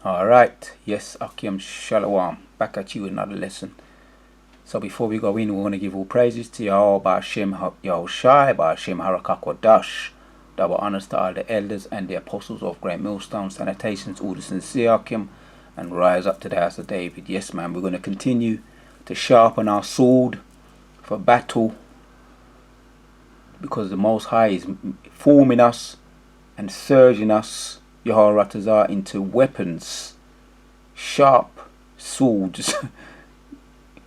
Alright, yes, Akim Shalom. Back at you with another lesson. So before we go in, we want to give all praises to Yahweh Ba'Shem Yahushai, Ba'Shem Harakakwadash. Double honors to all the elders and the apostles of Great Millstone, Sanitations, all the sincere Akim, and rise up to the house of David. Yes, man, we're going to continue to sharpen our sword for battle, because the Most High is forming us and surging us, Yahweh Ratazar, into weapons, sharp swords.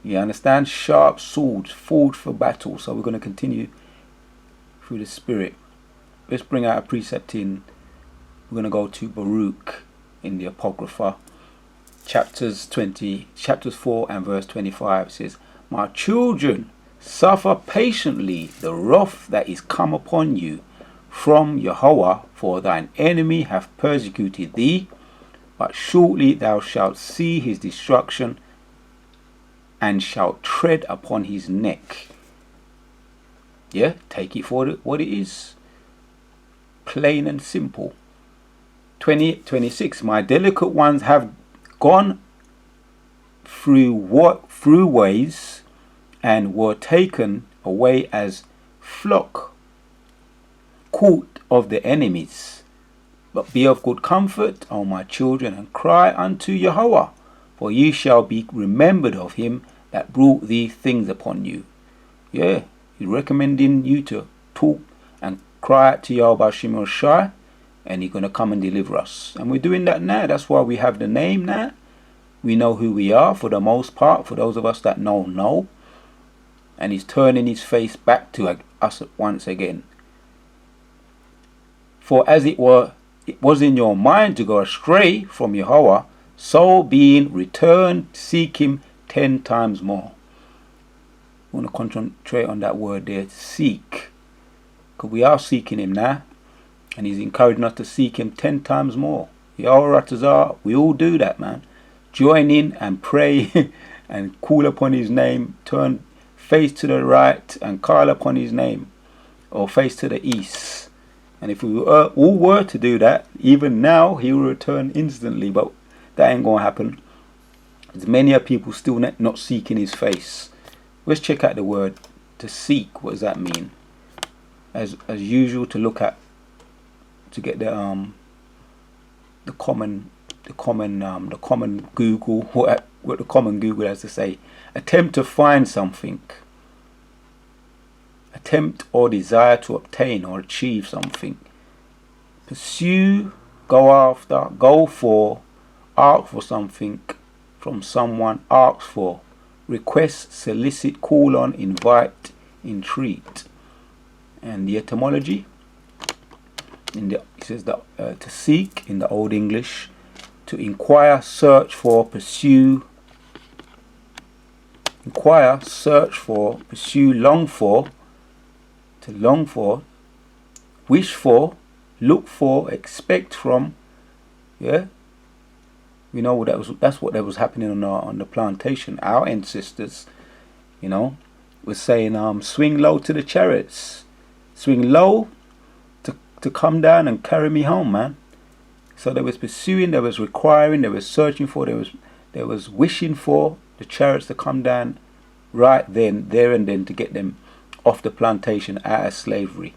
You understand? Sharp swords, forged for battle. So we're going to continue through the Spirit. Let's bring out a precept in. We're going to go to Baruch in the Apocrypha, chapters 4 and verse 25. It says, "My children, suffer patiently the wrath that is come upon you from Yahweh, for thine enemy hath persecuted thee, but shortly thou shalt see his destruction, and shalt tread upon his neck." Yeah, take it for what it is. Plain and simple. 26. "My delicate ones have gone through ways, and were taken away as flock caught of the enemies. But be of good comfort, O my children, and cry unto Yahweh, for ye shall be remembered of him that brought these things upon you." Yeah, he's recommending you to talk and cry out to Yahweh Shimon Shai, and he's going to come and deliver us. And we're doing that now. That's why we have the name now. We know who we are for the most part, for those of us that know. And he's turning his face back to us once again. "For as it was in your mind to go astray from Yahweh, so being returned, seek him 10 times more." I want to concentrate on that word there, seek. Because we are seeking him now. And he's encouraging us to seek him 10 times more. Yahweh Ratazar, we all do that, man. Join in and pray and call upon his name. Turn face to the right and call upon his name. Or face to the east. And if we all were to do that, even now, he will return instantly. But that ain't going to happen. There's many people still not seeking his face. Let's check out the word to seek. What does that mean? As usual, to look at, to get the common Google, what the common Google has to say. Attempt to find something. Attempt or desire to obtain or achieve something. Pursue, go after, go for, ask for something from someone, ask for, request, solicit, call on, invite, entreat. And the etymology, it says that to seek in the Old English, to inquire, search for, pursue. Inquire, search for, pursue, long for, to long for, wish for, look for, expect from. Yeah, we know that's what was happening on the plantation. Our ancestors, were saying, swing low to the chariots, swing low to come down and carry me home, man. So there was pursuing, there was requiring, there was searching for, there was wishing for the chariots to come down right then, there and then, to get them off the plantation out of slavery.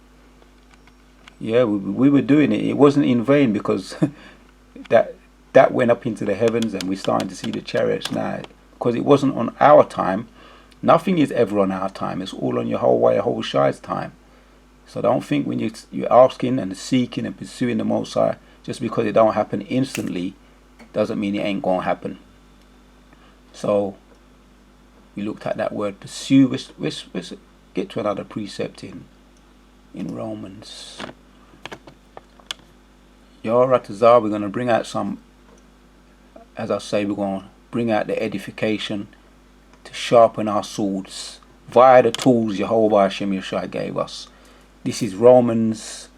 Yeah, we were doing it. It wasn't in vain, because that went up into the heavens, and we're starting to see the chariots now. Because it wasn't on our time. Nothing is ever on our time. It's all on Yahweh Shai's time. So don't think when you're asking and seeking and pursuing the Most High, just because it don't happen instantly, doesn't mean it ain't gonna happen. So we looked at that word pursue. Let's get to another precept in Romans. Yahweh Ratazar, we're going to bring out some, as I say, we're going to bring out the edification to sharpen our swords via the tools Jehovah Hashem Yeshua gave us. This is Romans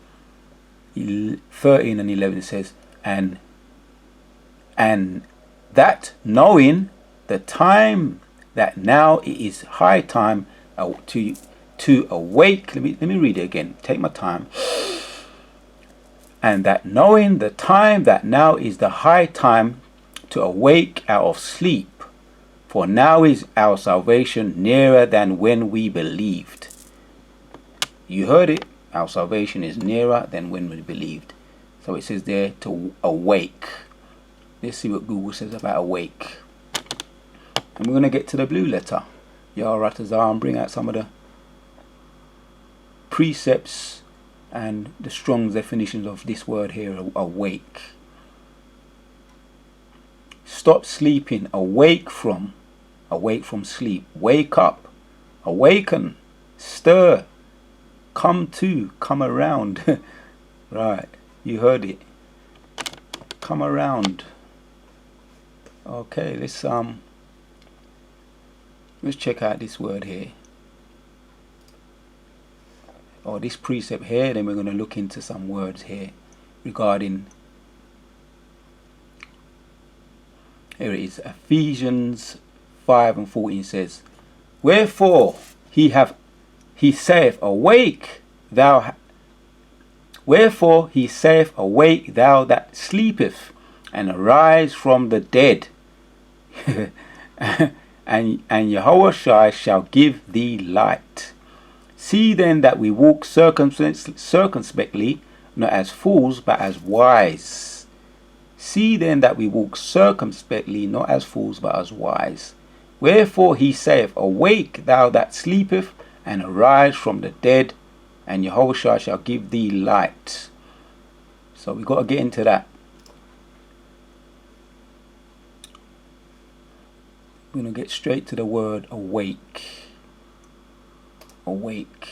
13 and 11. It says, and that knowing the time, that now it is high time to awake. Let me read it again. Take my time. And that knowing the time, that now is the high time to awake out of sleep, for now is our salvation nearer than when we believed. You heard it. Our salvation is nearer than when we believed. So it says there to awake. Let's see what Google says about awake. And we're going to get to the blue letter. Yaratazar, and bring out some of the precepts and the strong definitions of this word here, awake. Stop sleeping. Awake from sleep. Wake up. Awaken. Stir. Come to. Come around. Right. You heard it. Come around. Okay, let's check out this word here. Or this precept here, then we're going to look into some words here regarding, here it is, Ephesians 5:14 says, wherefore he saith, awake thou that sleepeth, and arise from the dead, and Yahushua shall give thee light. See then that we walk circumspectly, not as fools, but as wise. See then that we walk circumspectly, not as fools, but as wise. Wherefore he saith, awake thou that sleepeth, and arise from the dead, and Yahushua shall give thee light. So we got to get into that. We're going to get straight to the word awake. Awake.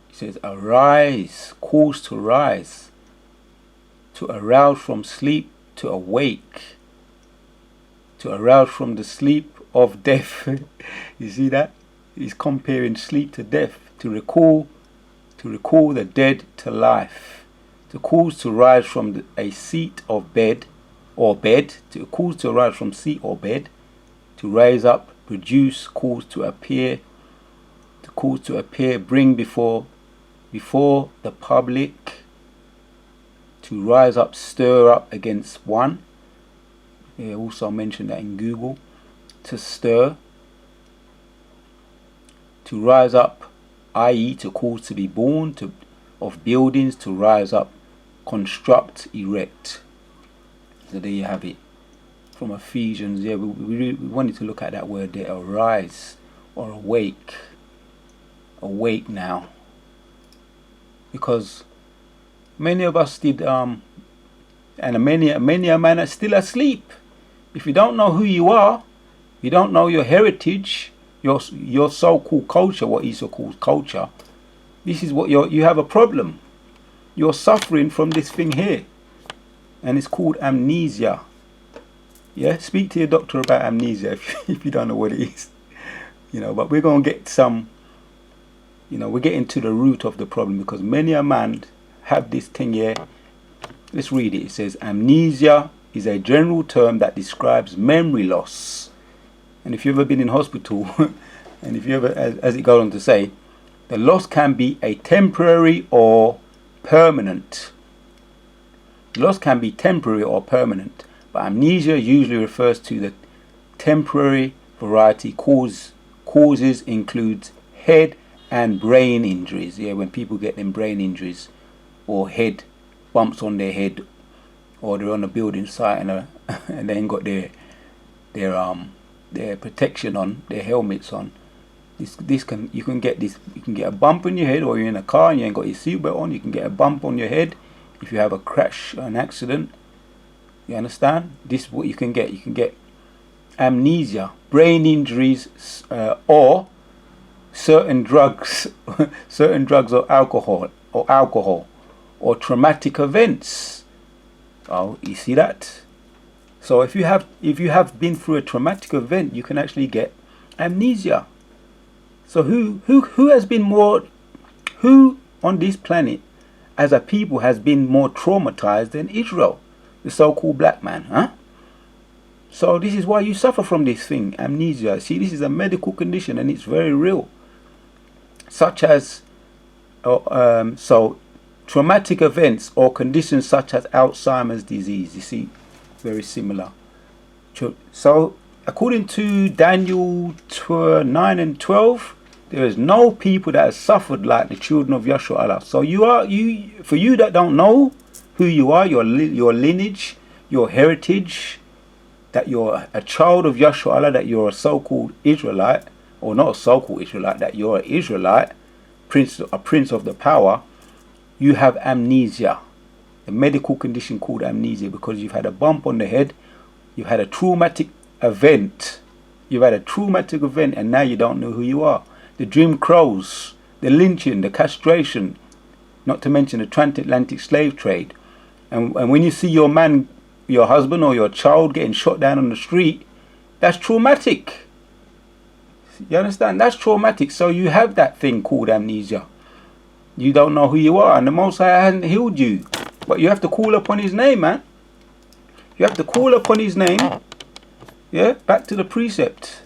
It says arise, calls to rise, to arouse from sleep, to awake, to arouse from the sleep of death. You see that? He's comparing sleep to death, to recall the dead to life, to cause to rise from a seat of bed or bed, to cause to rise from seat or bed, to rise up, produce, cause to appear, bring before the public, to rise up, stir up against one. Yeah, also mentioned that in Google. To stir, to rise up, i.e. to cause to be born, of buildings, to rise up, construct, erect. So there you have it. From Ephesians, yeah, we wanted to look at that word there, arise or awake. Awake now. Because many of us did, and many a man are still asleep. If you don't know who you are, you don't know your heritage, your so-called culture, what is so-called culture, this is what you have a problem. You're suffering from this thing here. And it's called amnesia. Yeah, speak to your doctor about amnesia if you don't know what it is. But we're going to get some, we're getting to the root of the problem, because many a man have this thing here. Let's read it. It says, amnesia is a general term that describes memory loss. And if you've ever been in hospital, and if you ever, as it goes on to say, the loss can be a temporary or permanent. Loss can be temporary or permanent, but amnesia usually refers to the temporary variety. Causes include head and brain injuries. Yeah, when people get them brain injuries, or head bumps on their head, or they're on a building site and they ain't got their protection on, their helmets on. You can get a bump on your head, or you're in a car and you ain't got your seatbelt on. You can get a bump on your head if you have a crash or an accident. You understand? This is what you can get. You can get amnesia, brain injuries, or certain drugs, or alcohol, or traumatic events. Oh, you see that? So if you have been through a traumatic event, you can actually get amnesia. So who on this planet as a people has been more traumatized than Israel, the so-called black man, huh? So this is why you suffer from this thing, amnesia. See, this is a medical condition and it's very real. Such as, so traumatic events or conditions such as Alzheimer's disease. You see, very similar. So, according to Daniel 9 and 12, there is no people that have suffered like the children of Yahshua Allah. So for you that don't know who you are, your lineage, your heritage, that you're a child of Yahshua Allah, that you're a so-called Israelite, or not a so-called Israelite, that you're an Israelite, a prince of the power, you have amnesia, a medical condition called amnesia, because you've had a bump on the head, you've had a traumatic event, and now you don't know who you are. The Jim Crows, the lynching, the castration, not to mention the transatlantic slave trade. And when you see your man, your husband or your child getting shot down on the street, that's traumatic. You understand? That's traumatic. So you have that thing called amnesia. You don't know who you are, and the Most High hasn't healed you. But you have to call upon His name, man. You have to call upon His name. Yeah, back to the precept.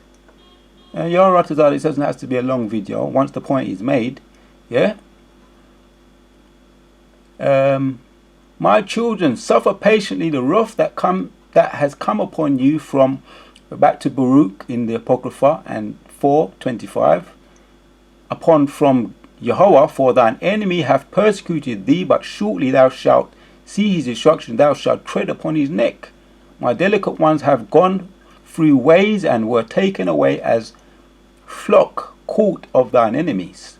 It doesn't have to be a long video once the point is made. Yeah. My children, suffer patiently the wrath that has come upon you from, back to Baruch in the Apocrypha and 4:25, from Yahweh, for thine enemy hath persecuted thee, but shortly thou shalt see his destruction, thou shalt tread upon his neck. My delicate ones have gone through ways and were taken away as flock caught of thine enemies.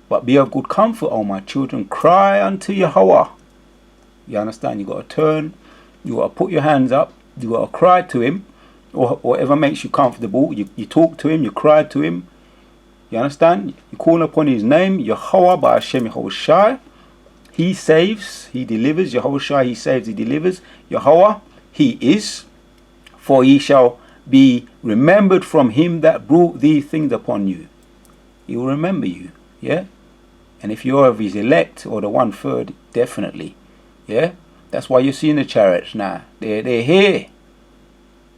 But be of good comfort, O my children, cry unto Yahweh. You understand? You got to turn, you got to put your hands up, you got to cry to Him, or whatever makes you comfortable. You talk to Him, you cry to Him. You understand? You call upon His name, Yahweh by Hashem Yehoshai. He saves, He delivers. Yehoshai, He saves, He delivers. Yahweh, He is. For ye shall be remembered from Him that brought these things upon you. He will remember you. Yeah? And if you're of His elect, or the 1/3, definitely. Yeah? That's why you're seeing the chariots now. They're here.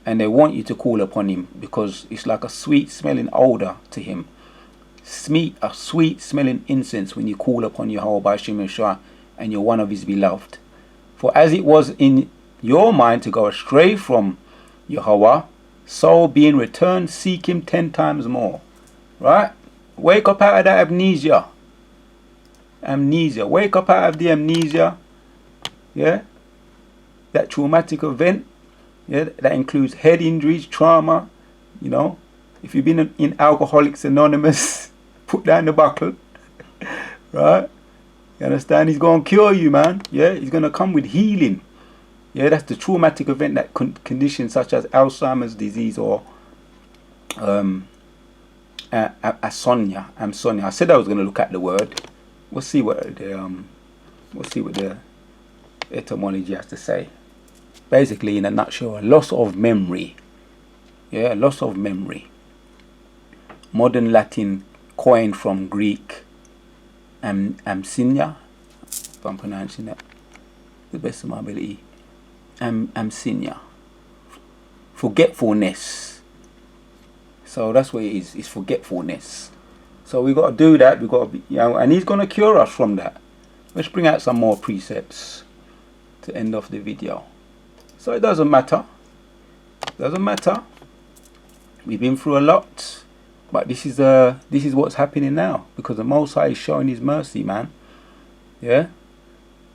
And they want you to call upon Him, because it's like a sweet smelling odor to Him. A sweet smelling incense when you call upon Yahweh by Shem Yeshua and you're one of His beloved. For as it was in your mind to go astray from Yahweh, so being returned, seek Him 10 times more. Right? Wake up out of that amnesia. Wake up out of the amnesia. Yeah? That traumatic event. Yeah? That includes head injuries, trauma. You know? If you've been in Alcoholics Anonymous, put down the buckle. Right? You understand? He's going to cure you, man. Yeah? He's going to come with healing. Yeah, that's the traumatic event, that condition such as Alzheimer's disease or amnesia. I said I was going to look at the word. We'll see what the etymology has to say. Basically, in a nutshell, a loss of memory. Yeah, loss of memory. Modern Latin coined from Greek amnesia, if I'm pronouncing that to the best of my ability. Amnesia, forgetfulness. So that's what it is. It's forgetfulness. So we got to do that. We got to be, and He's going to cure us from that. Let's bring out some more precepts to end off the video. So it doesn't matter. We've been through a lot, but this is what's happening now, because the Most High is showing His mercy, man. Yeah.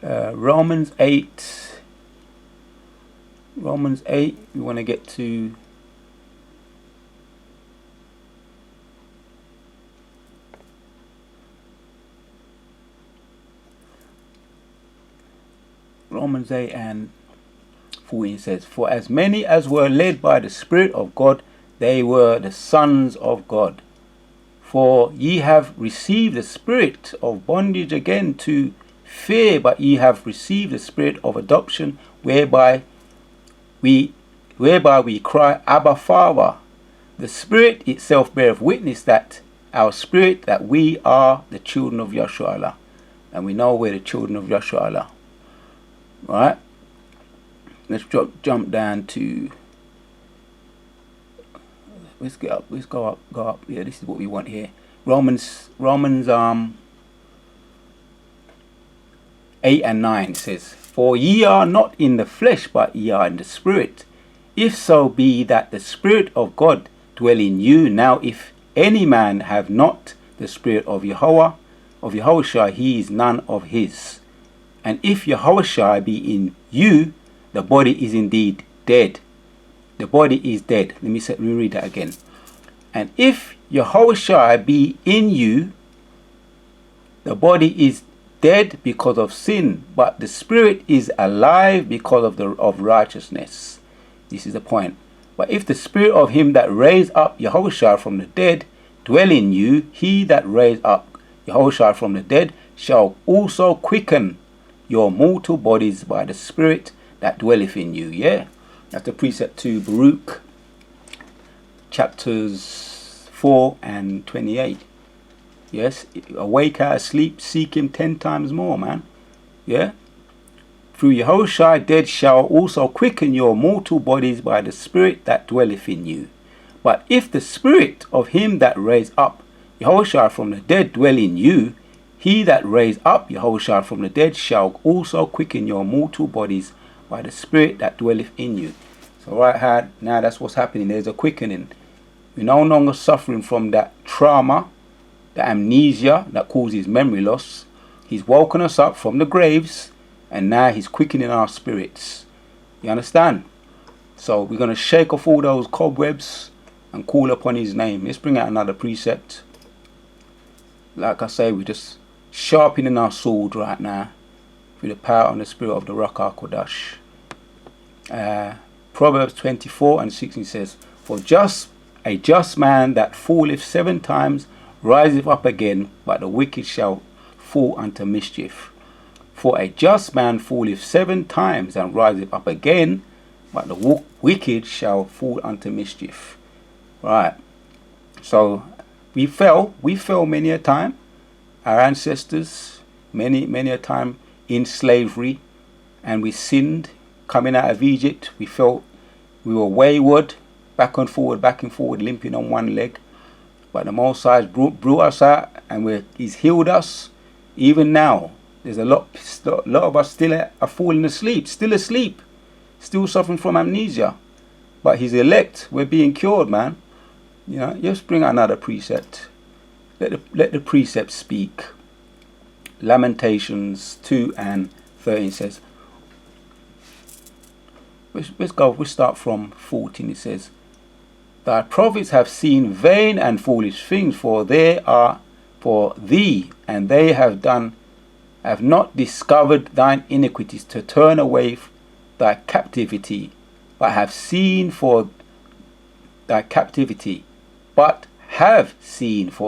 Romans 8. We want to get to Romans 8 and 14 says, for as many as were led by the Spirit of God, they were the sons of God. For ye have received the spirit of bondage again to fear, but ye have received the spirit of adoption, whereby we cry, Abba, Father. The Spirit itself beareth witness that our spirit that we are the children of Yahshua Allah. And we know we're the children of Yahshua Allah. Alright? Let's jump down to, let's go up. Yeah, this is what we want here. Romans 8 and 9 says, For ye are not in the flesh, but ye are in the spirit. If so be that the Spirit of God dwell in you. Now if any man have not the Spirit of Yahushua, he is none of his. And if Yahushua be in you, the body is indeed dead. The body is dead. Let me read that again. And if Yahushua be in you, the body is dead because of sin, but the spirit is alive because of righteousness. This is the point. But if the spirit of him that raised up Yahushua from the dead dwell in you, he that raised up Yahushua from the dead shall also quicken your mortal bodies by the spirit that dwelleth in you. Yeah, that's the precept to Baruch chapters 4 and 28. Yes, awake out of sleep, seek him 10 times more, man. Yeah, through Yahushua dead shall also quicken your mortal bodies by the spirit that dwelleth in you. But if the spirit of him that raised up Yahushua from the dead dwell in you, he that raised up Yahushua from the dead shall also quicken your mortal bodies by the spirit that dwelleth in you. So now that's what's happening. There's a quickening. We're no longer suffering from that trauma, the amnesia that causes memory loss. He's woken us up from the graves, and now he's quickening our spirits. You understand? So we're going to shake off all those cobwebs and call upon his name. Let's bring out another precept. Like I say, we're just sharpening our sword right now through the power and the spirit of the Ruach HaKodesh. Proverbs 24 and 16 says, For a just man that falleth 7 times riseth up again, but the wicked shall fall unto mischief. For a just man falleth 7 times and riseth up again, but the wicked shall fall unto mischief. Right. So we fell many a time. Our ancestors, many a time in slavery, and we sinned coming out of Egypt. We felt we were wayward, back and forward, limping on one leg. But the Most High brought us out, and he's healed us. Even now, there's a lot of us still are falling asleep, still suffering from amnesia. But his elect, we're being cured, man. You know, just bring out another precept. Let the precept speak. Lamentations 2 and 13 says, we'll start from 14. It says, Thy prophets have seen vain and foolish things, for they are for thee, and they have not discovered thine iniquities to turn away thy captivity, but have seen for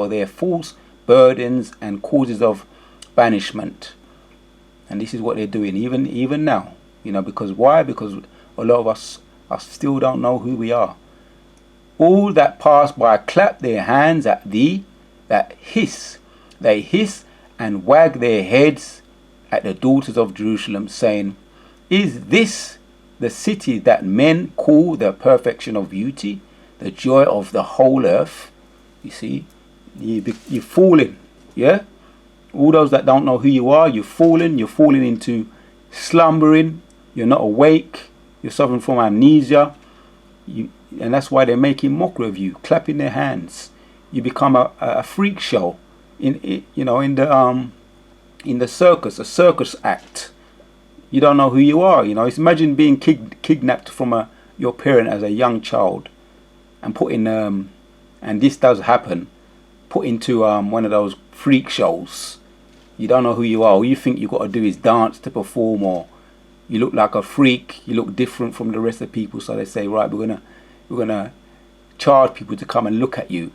their false burdens and causes of banishment. And this is what they're doing even now. You know, because why? Because a lot of us still don't know who we are. All that pass by clap their hands at thee, that hiss. They hiss and wag their heads at the daughters of Jerusalem, saying, Is this the city that men call the perfection of beauty, the joy of the whole earth? You see, you're falling, yeah? All those that don't know who you are, you're falling into slumbering, you're not awake, you're suffering from amnesia, and that's why they're making mockery of you, clapping their hands. You become a freak show in the circus, a circus act. You don't know who you are. You know, it's imagine being kidnapped from your parent as a young child, and put in and this does happen, put into one of those freak shows. You don't know who you are. All you think you've got to do is dance to perform, or you look like a freak. You look different from the rest of the people, so they say, right, we're gonna charge people to come and look at you,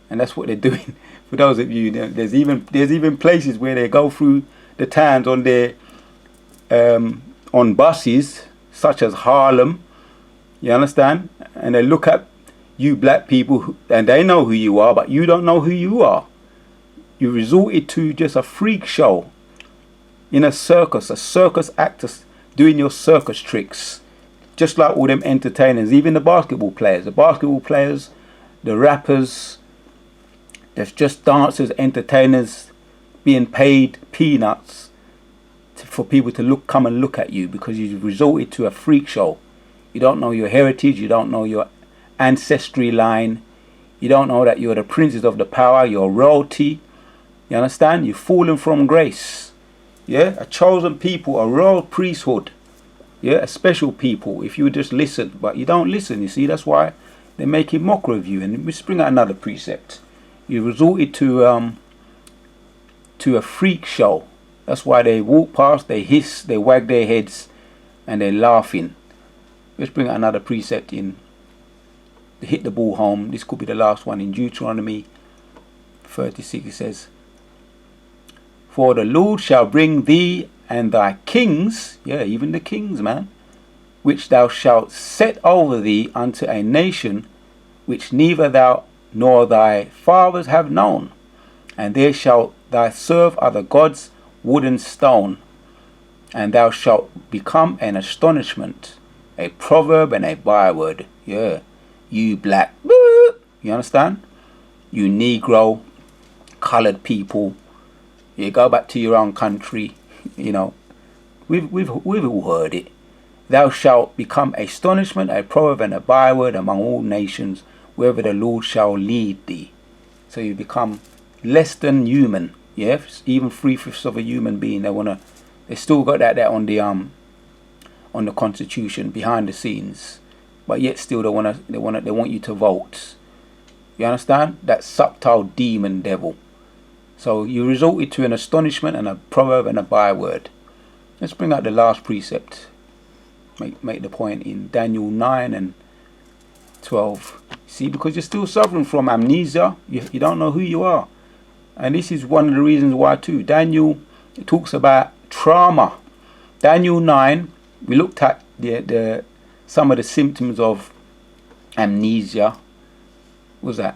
and that's what they're doing. For those of you, there's even places where they go through the towns on their on buses, such as Harlem. You understand? And they look at you black people, and they know who you are, but you don't know who you are. You resorted to just a freak show in a circus actors doing your circus tricks, just like all them entertainers, even the basketball players, the rappers. There's just dancers, entertainers being paid peanuts for people to come and look at you, because you've resorted to a freak show. You don't know your heritage, you don't know your ancestry line, you don't know that you're the princes of the power, you're royalty. You understand? You've fallen from grace. Yeah, a chosen people, a royal priesthood. Yeah, a special people. If you would just listen, but you don't listen. You see, that's why they're making mockery of you. And let's bring out another precept. You resorted to a freak show. That's why they walk past, they hiss, they wag their heads, and they're laughing. Let's bring out another precept in to hit the ball home. This could be the last one in Deuteronomy 36. It says, "For the Lord shall bring thee and thy kings," yeah, even the kings, man, "which thou shalt set over thee unto a nation which neither thou nor thy fathers have known, and there shalt thou serve other gods, wood and stone, and thou shalt become an astonishment, a proverb and a byword." Yeah, you black, you understand? You Negro, colored people, you go back to your own country. You know, we've all heard it. "Thou shalt become astonishment, a proverb and a byword among all nations, wherever the Lord shall lead thee." So you become less than human. Yeah, even 3/5 of a human being. They still got that on the Constitution behind the scenes, but yet still they want you to vote. You understand? That subtle demon devil. So you resorted to an astonishment and a proverb and a byword. Let's bring out the last precept. Make the point in Daniel 9 and 12. See, because you're still suffering from amnesia. You don't know who you are. And this is one of the reasons why too. Daniel talks about trauma. Daniel 9, we looked at the some of the symptoms of amnesia. What was that?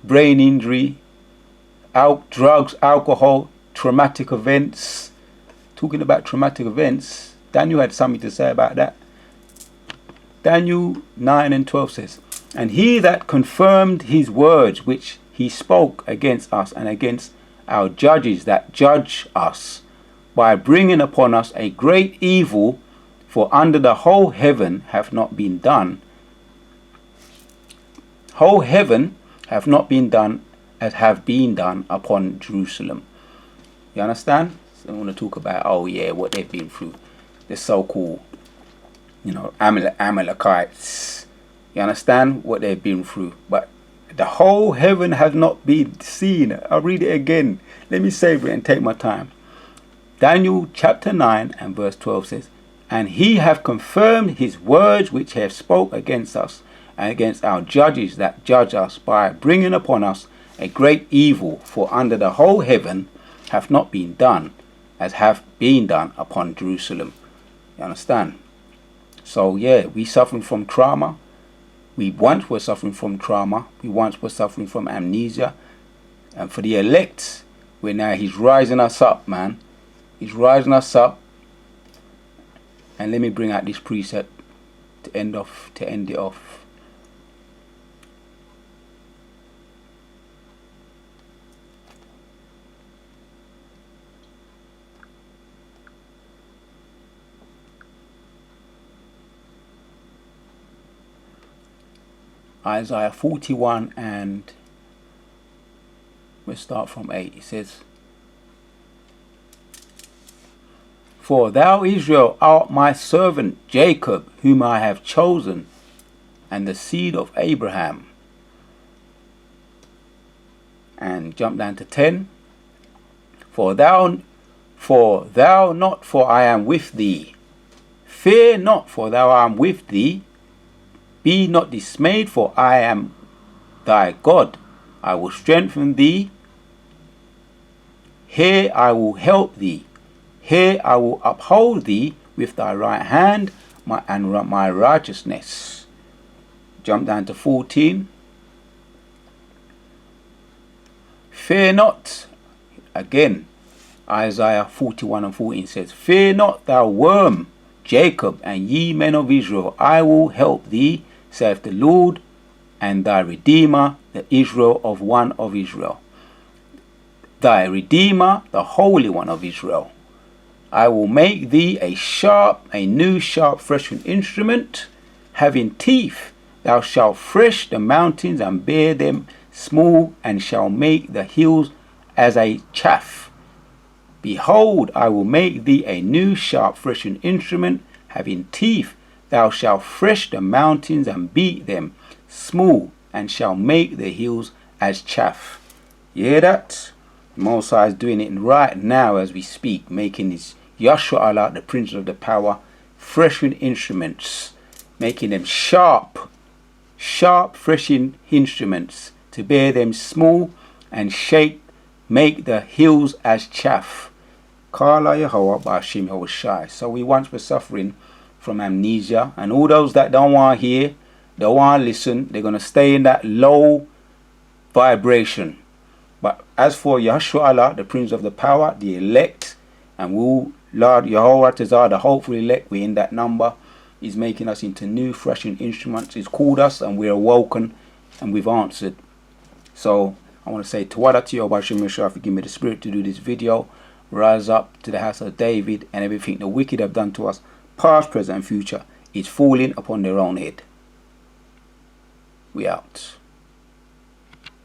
Brain injury, drugs, alcohol, traumatic events. Talking about traumatic events, Daniel had something to say about that. Daniel 9 and 12 says, "And he that confirmed his words which he spoke against us and against our judges that judge us, by bringing upon us a great evil, for under the whole heaven have not been done. Whole heaven have not been done as have been done upon Jerusalem." You understand? So I want to talk about, oh yeah, what they've been through. The so-called, Amalekites. You understand what they've been through. But the whole heaven has not been seen. I'll read it again. Let me savor it and take my time. Daniel chapter 9 and verse 12 says, "And he hath confirmed his words which he hath spoke against us and against our judges that judge us, by bringing upon us a great evil, for under the whole heaven hath not been done as have been done upon Jerusalem." You understand? So yeah, we suffering from trauma. We once were suffering from trauma. We once were suffering from amnesia. And for the elect, he's rising us up, man. He's rising us up. And let me bring out this precept to end it off. Isaiah 41 and we'll start from 8. It says, "For thou, Israel, art my servant Jacob, whom I have chosen, and the seed of Abraham." And jump down to 10. For thou not, for I am with thee. Fear not, for thou I am with thee. Be not dismayed, for I am thy God. I will strengthen thee. Here I will help thee. Here I will uphold thee with thy right hand and my righteousness. Jump down to 14. Fear not. Again, Isaiah 41 and 14 says, "Fear not, thou worm, Jacob, and ye men of Israel. I will help thee, saith the Lord, and thy Redeemer, the Israel of one of Israel." Thy Redeemer, the Holy One of Israel. I will make thee a new sharp threshing instrument, having teeth. Thou shalt thresh the mountains and bear them small, and shall make the hills as a chaff. Behold, I will make thee a new sharp threshing instrument, having teeth. Thou shalt thresh the mountains and beat them small, and shall make the hills as chaff. You hear that? Most High is doing it right now as we speak, making his Yahshua Allah, the Prince of the Power, threshing instruments, making them sharp threshing instruments, to bear them small and make the hills as chaff. Kala Yahweh Ba'ashim Yahushai. So we once were suffering from amnesia, and all those that don't want to hear, don't want to listen, they're going to stay in that low vibration. But as for Yahshua Allah, the Prince of the Power, the elect, and we, Lord Yahweh Tazar, the hopeful elect, we're in that number. He's making us into new threshing instruments. He's called us and we're awoken and we've answered. So I want to say Tawada to you, Bashim Yeshua, for giving me the spirit to do this video. Rise up to the house of David, and everything the wicked have done to us, past, present and future, is falling upon their own head. We out.